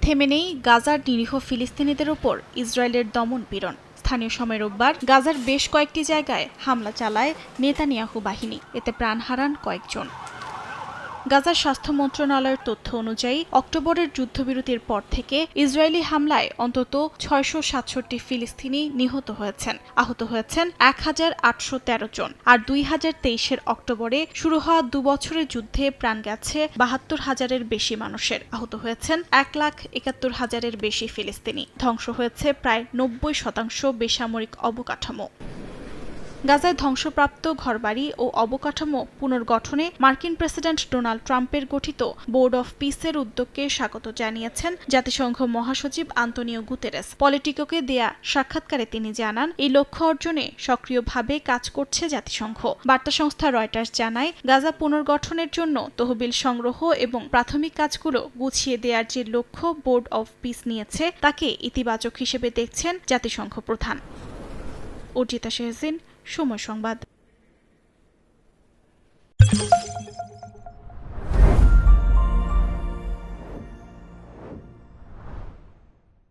থেমে নেই গাজার নিরীহ ফিলিস্তিনিদের ওপর ইসরায়েলের দমন-পীড়ন। স্থানীয় সময় রোববার গাজার বেশ কয়েকটি জায়গায় হামলা চালায় নেতানিয়াহু বাহিনী। এতে প্রাণ হারান কয়েকজন। গাজার স্বাস্থ্য মন্ত্রণালয়ের তথ্য অনুযায়ী অক্টোবরের যুদ্ধবিরতির পর থেকে ইসরায়েলি হামলায় অন্তত ৬৬৭ ফিলিস্তিনি নিহত হয়েছেন। আহত হয়েছেন ১,৮১৩ জন। আর ২০২৩-এর অক্টোবরে শুরু হওয়া ২ বছরের যুদ্ধে প্রাণ গেছে ৭২,০০০-এর বেশি মানুষের। আহত হয়েছেন ১,৭১,০০০-এর বেশি ফিলিস্তিনি। ধ্বংস হয়েছে প্রায় ৯০% বেসামরিক অবকাঠামো। গাজায় ধ্বংসপ্রাপ্ত ঘরবাড়ি ও অবকাঠামো পুনর্গঠনে মার্কিন প্রেসিডেন্ট ডোনাল্ড ট্রাম্পের গঠিত বোর্ড অব পিসের উদ্যোগকে স্বাগত জানিয়েছেন জাতিসংঘ মহাসচিব আন্তোনিও গুতেরেস। পলিটিকোকে দেয়া সাক্ষাৎকারে তিনি জানান, এই লক্ষ্য অর্জনে সক্রিয়ভাবে কাজ করছে জাতিসংঘ। বার্তা সংস্থা রয়টার্স জানায়, গাজা পুনর্গঠনের জন্য তহবিল সংগ্রহ এবং প্রাথমিক কাজগুলো গুছিয়ে দেওয়ার যে লক্ষ্য বোর্ড অব পিস নিয়েছে তাকে ইতিবাচক হিসেবে দেখছেন জাতিসংঘ প্রধান। অর্জিতা শেহজিন, সময় সংবাদ।